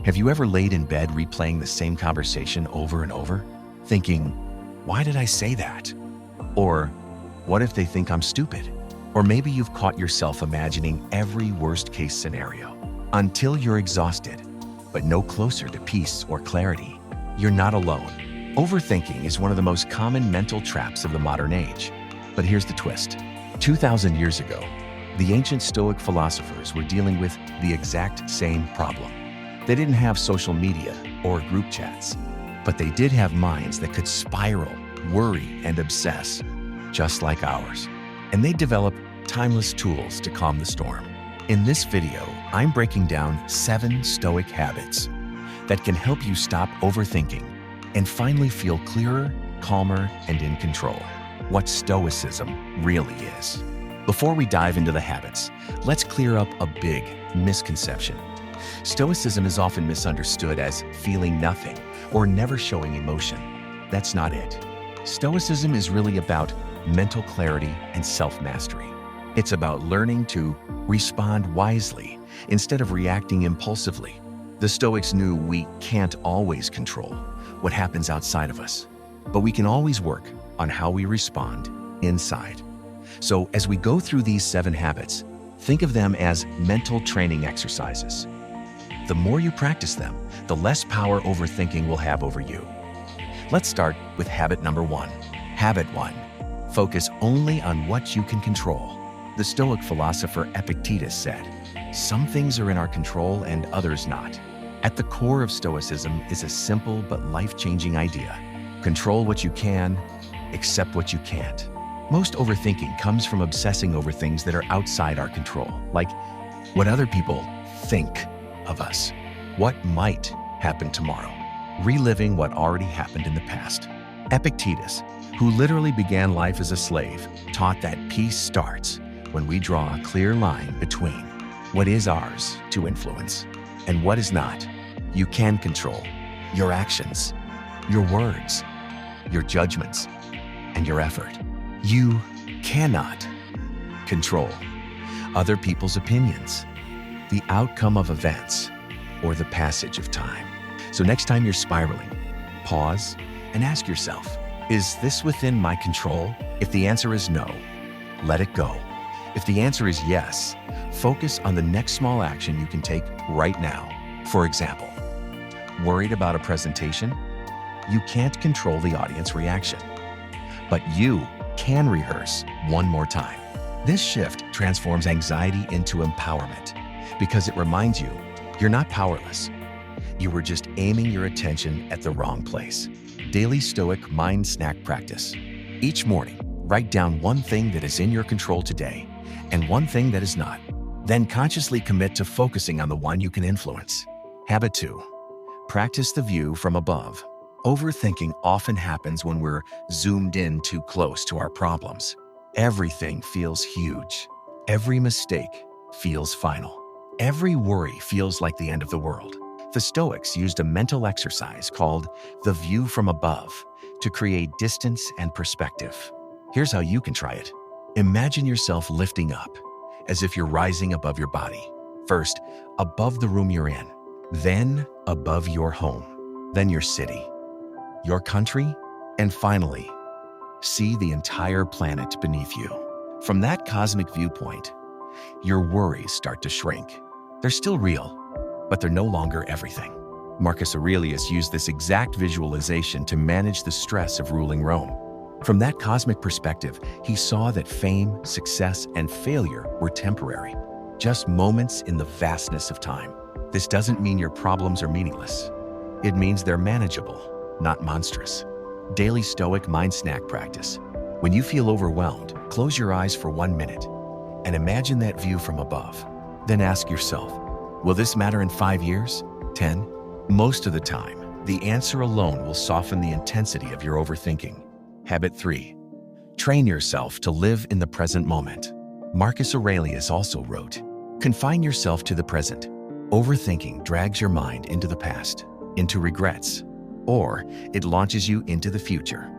Have you ever laid in bed replaying the same conversation over and over, thinking, why did I say that? Or, what if they think I'm stupid? Or maybe you've caught yourself imagining every worst-case scenario until you're exhausted, but no closer to peace or clarity. You're not alone. Overthinking is one of the most common mental traps of the modern age. But here's the twist. 2,000 years ago, the ancient Stoic philosophers were dealing with the exact same problem. They didn't have social media or group chats, but they did have minds that could spiral, worry, and obsess, just like ours. And they developed timeless tools to calm the storm. In this video, I'm breaking down 7 Stoic habits that can help you stop overthinking and finally feel clearer, calmer, and in control. What Stoicism really is. Before we dive into the habits, let's clear up a big misconception. Stoicism is often misunderstood as feeling nothing or never showing emotion. That's not it. Stoicism is really about mental clarity and self-mastery. It's about learning to respond wisely instead of reacting impulsively. The Stoics knew we can't always control what happens outside of us, but we can always work on how we respond inside. So as we go through these 7 habits, think of them as mental training exercises. The more you practice them, the less power overthinking will have over you. Let's start with habit number 1. Habit 1. Focus only on what you can control. The Stoic philosopher Epictetus said, "Some things are in our control and others not." At the core of Stoicism is a simple but life-changing idea. Control what you can, accept what you can't. Most overthinking comes from obsessing over things that are outside our control, like what other people think of us, what might happen tomorrow, reliving what already happened in the past. Epictetus, who literally began life as a slave, taught that peace starts when we draw a clear line between what is ours to influence and what is not. You can control your actions, your words, your judgments, and your effort. You cannot control other people's opinions, the outcome of events, or the passage of time. So next time you're spiraling, pause and ask yourself, is this within my control? If the answer is no, let it go. If the answer is yes, focus on the next small action you can take right now. For example, worried about a presentation? You can't control the audience reaction, but you can rehearse one more time. This shift transforms anxiety into empowerment because it reminds you you're not powerless. You were just aiming your attention at the wrong place. Daily Stoic Mind Snack Practice. Each morning, write down one thing that is in your control today and one thing that is not. Then consciously commit to focusing on the one you can influence. Habit 2. Practice the view from above. Overthinking often happens when we're zoomed in too close to our problems. Everything feels huge. Every mistake feels final. Every worry feels like the end of the world. The Stoics used a mental exercise called the view from above to create distance and perspective. Here's how you can try it. Imagine yourself lifting up, as if you're rising above your body. First, above the room you're in, then above your home, then your city, your country, and finally, see the entire planet beneath you. From that cosmic viewpoint, your worries start to shrink. They're still real, but they're no longer everything. Marcus Aurelius used this exact visualization to manage the stress of ruling Rome. From that cosmic perspective, he saw that fame, success, and failure were temporary, just moments in the vastness of time. This doesn't mean your problems are meaningless. It means they're manageable, not monstrous. Daily Stoic Mind Snack Practice. When you feel overwhelmed, close your eyes for 1 minute and imagine that view from above. Then ask yourself, will this matter in 5 years? 10? Most of the time, the answer alone will soften the intensity of your overthinking. Habit 3. Train yourself to live in the present moment. Marcus Aurelius also wrote, confine yourself to the present. Overthinking drags your mind into the past, into regrets, or it launches you into the future,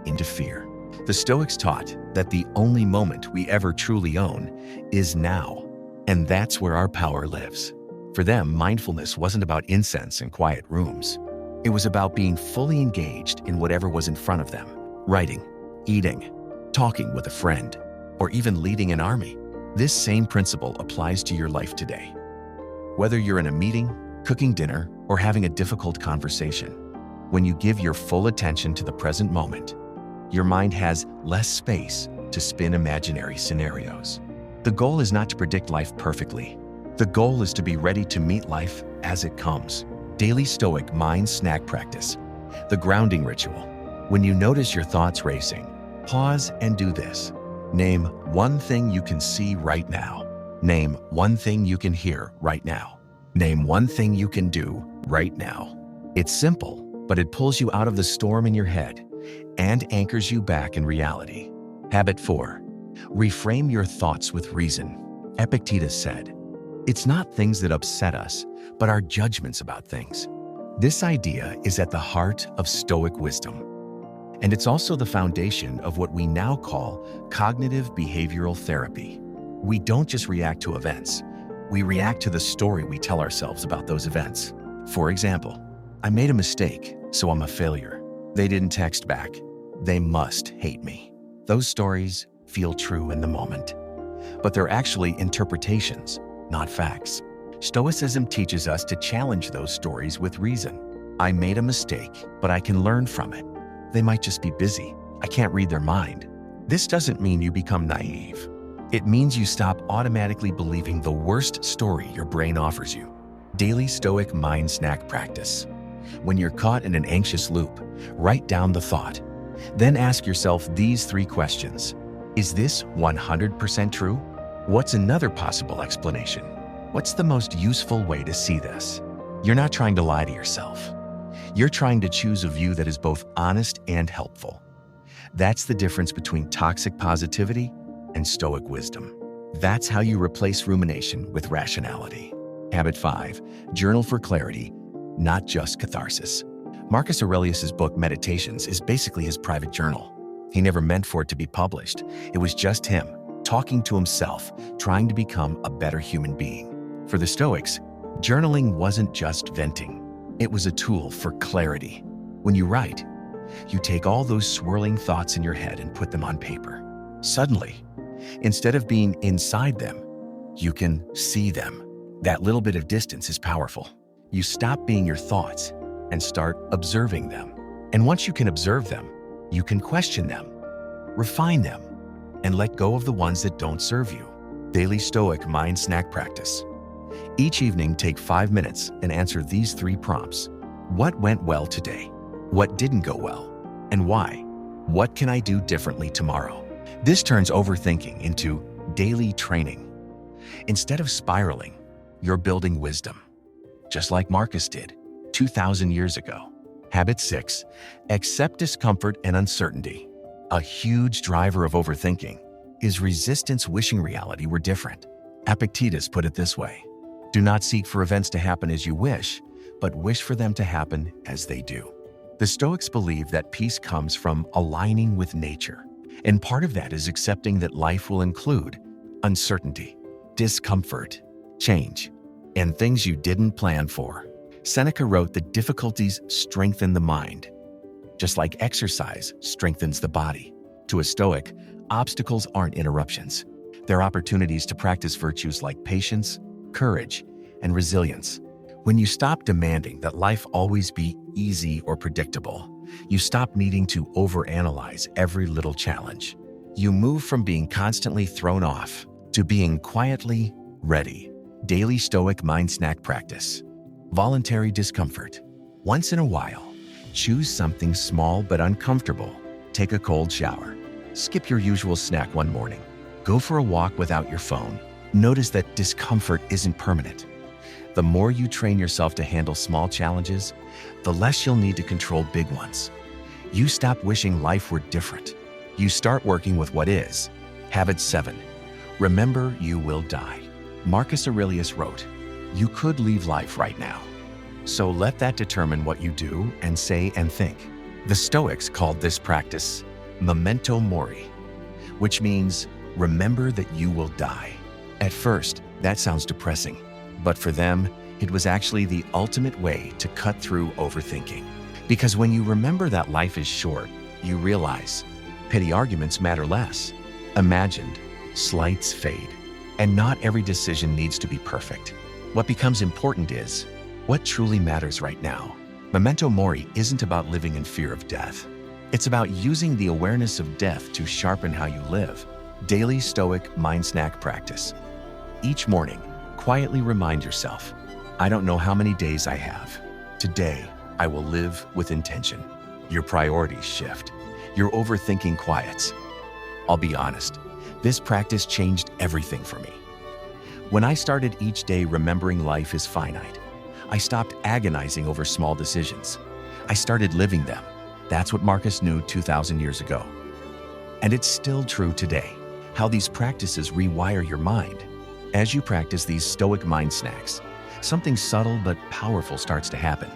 into fear. The Stoics taught that the only moment we ever truly own is now, and that's where our power lives. For them, mindfulness wasn't about incense and quiet rooms. It was about being fully engaged in whatever was in front of them: writing, eating, talking with a friend, or even leading an army. This same principle applies to your life today. Whether you're in a meeting, cooking dinner, or having a difficult conversation, when you give your full attention to the present moment, your mind has less space to spin imaginary scenarios. The goal is not to predict life perfectly. The goal is to be ready to meet life as it comes. Daily Stoic Mind Snack Practice. The grounding ritual. When you notice your thoughts racing, pause and do this. Name one thing you can see right now. Name one thing you can hear right now. Name one thing you can do right now. It's simple, but it pulls you out of the storm in your head and anchors you back in reality. Habit 4. Reframe your thoughts with reason. Epictetus said, "It's not things that upset us, but our judgments about things." This idea is at the heart of Stoic wisdom. And it's also the foundation of what we now call cognitive behavioral therapy. We don't just react to events, we react to the story we tell ourselves about those events. For example, I made a mistake, so I'm a failure. They didn't text back. They must hate me. Those stories feel true in the moment, but they're actually interpretations, not facts. Stoicism teaches us to challenge those stories with reason. I made a mistake, but I can learn from it. They might just be busy. I can't read their mind. This doesn't mean you become naive. It means you stop automatically believing the worst story your brain offers you. Daily Stoic Mind Snack Practice. When you're caught in an anxious loop, write down the thought. Then ask yourself these 3 questions. Is this 100% true? What's another possible explanation? What's the most useful way to see this? You're not trying to lie to yourself. You're trying to choose a view that is both honest and helpful. That's the difference between toxic positivity and Stoic wisdom. That's how you replace rumination with rationality. Habit 5. Journal for clarity, not just catharsis. Marcus Aurelius' book Meditations is basically his private journal. He never meant for it to be published. It was just him, talking to himself, trying to become a better human being. For the Stoics, journaling wasn't just venting. It was a tool for clarity. When you write, you take all those swirling thoughts in your head and put them on paper. Suddenly, instead of being inside them, you can see them. That little bit of distance is powerful. You stop being your thoughts and start observing them. And once you can observe them, you can question them, refine them, and let go of the ones that don't serve you. Daily Stoic Mind Snack Practice. Each evening, take 5 minutes and answer these 3 prompts. What went well today? What didn't go well? And why? What can I do differently tomorrow? This turns overthinking into daily training. Instead of spiraling, you're building wisdom, just like Marcus did 2,000 years ago. Habit 6. Accept discomfort and uncertainty. A huge driver of overthinking is resistance wishing reality were different. Epictetus put it this way: do not seek for events to happen as you wish, but wish for them to happen as they do. The Stoics believe that peace comes from aligning with nature, and part of that is accepting that life will include uncertainty, discomfort, change, and things you didn't plan for. Seneca wrote that difficulties strengthen the mind, just like exercise strengthens the body. To a Stoic, obstacles aren't interruptions. They're opportunities to practice virtues like patience, courage, and resilience. When you stop demanding that life always be easy or predictable, you stop needing to overanalyze every little challenge. You move from being constantly thrown off to being quietly ready. Daily Stoic Mind Snack Practice. Voluntary discomfort. Once in a while, choose something small but uncomfortable. Take a cold shower. Skip your usual snack one morning. Go for a walk without your phone. Notice that discomfort isn't permanent. The more you train yourself to handle small challenges, the less you'll need to control big ones. You stop wishing life were different. You start working with what is. Habit 7. Remember you will die. Marcus Aurelius wrote, "You could leave life right now. So let that determine what you do and say and think." The Stoics called this practice memento mori, which means remember that you will die. At first, that sounds depressing, but for them, It was actually the ultimate way to cut through overthinking. Because when you remember that life is short, you realize petty arguments matter less. Imagined slights fade, and not every decision needs to be perfect. What becomes important is what truly matters right now. Memento mori isn't about living in fear of death. It's about using the awareness of death to sharpen how you live. Daily Stoic mind snack practice. Each morning, quietly remind yourself, I don't know how many days I have. Today, I will live with intention. Your priorities shift. Your overthinking quiets. I'll be honest, this practice changed everything for me. When I started each day remembering life is finite, I stopped agonizing over small decisions. I started living them. That's what Marcus knew 2,000 years ago. And it's still true today, how these practices rewire your mind. As you practice these Stoic mind snacks, something subtle but powerful starts to happen.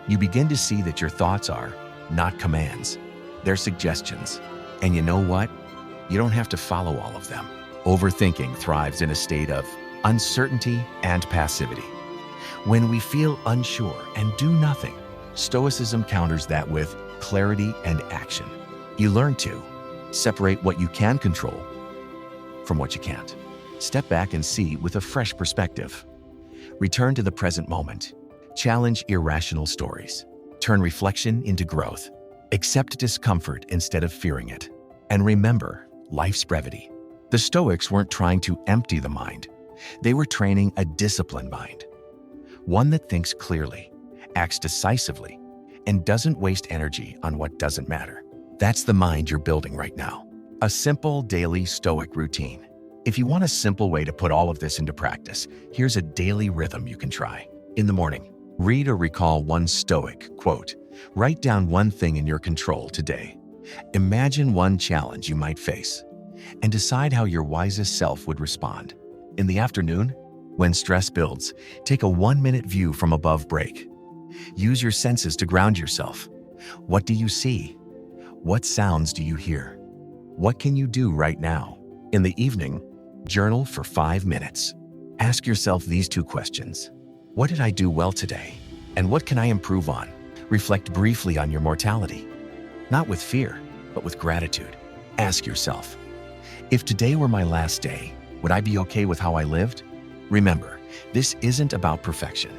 You begin to see that your thoughts are not commands, they're suggestions. And you know what? You don't have to follow all of them. Overthinking thrives in a state of uncertainty and passivity. When we feel unsure and do nothing, Stoicism counters that with clarity and action. You learn to separate what you can control from what you can't. Step back and see with a fresh perspective. Return to the present moment. Challenge irrational stories. Turn reflection into growth. Accept discomfort instead of fearing it. And remember life's brevity. The Stoics weren't trying to empty the mind. They were training a disciplined mind. One that thinks clearly, acts decisively, and doesn't waste energy on what doesn't matter. That's the mind you're building right now. A simple daily Stoic routine. If you want a simple way to put all of this into practice, here's a daily rhythm you can try. In the morning, read or recall one Stoic quote. Write down one thing in your control today. Imagine one challenge you might face, and decide how your wisest self would respond. In the afternoon, when stress builds, take a 1-minute view from above break. Use your senses to ground yourself. What do you see? What sounds do you hear? What can you do right now? In the evening, journal for 5 minutes. Ask yourself these 2 questions. What did I do well today? And what can I improve on? Reflect briefly on your mortality. Not with fear, but with gratitude. Ask yourself, if today were my last day, would I be okay with how I lived? Remember, this isn't about perfection.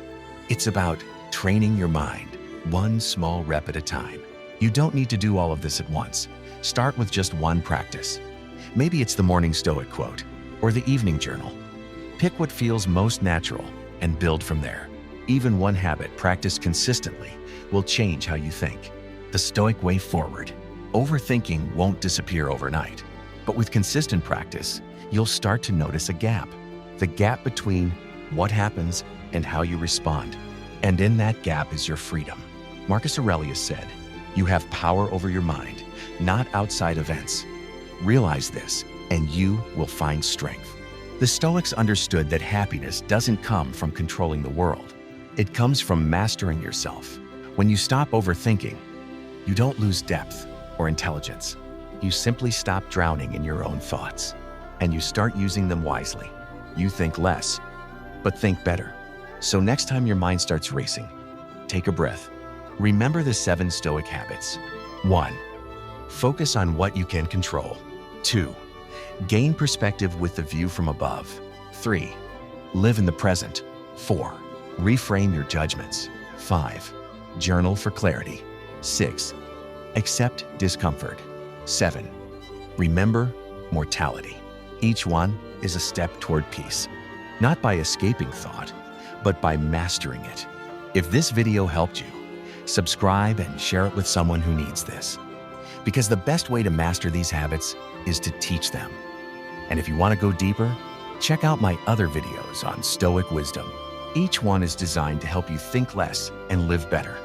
It's about training your mind, one small rep at a time. You don't need to do all of this at once. Start with just one practice. Maybe it's the morning Stoic quote or the evening journal. Pick what feels most natural and build from there. Even one habit practiced consistently will change how you think. The Stoic Way Forward. Overthinking won't disappear overnight, but with consistent practice, you'll start to notice a gap. The gap between what happens and how you respond. And in that gap is your freedom. Marcus Aurelius said, "You have power over your mind, not outside events." Realize this, and you will find strength. The Stoics understood that happiness doesn't come from controlling the world. It comes from mastering yourself. When you stop overthinking, you don't lose depth or intelligence. You simply stop drowning in your own thoughts, and you start using them wisely. You think less, but think better. So next time your mind starts racing, take a breath. Remember the 7 Stoic habits. 1. Focus on what you can control. 2. Gain perspective with the view from above. 3. Live in the present. 4. Reframe your judgments. 5. Journal for clarity. 6. Accept discomfort. 7. Remember mortality. Each one is a step toward peace, not by escaping thought, but by mastering it. If this video helped you, subscribe and share it with someone who needs this. Because the best way to master these habits is to teach them. And if you want to go deeper, check out my other videos on Stoic wisdom. Each one is designed to help you think less and live better.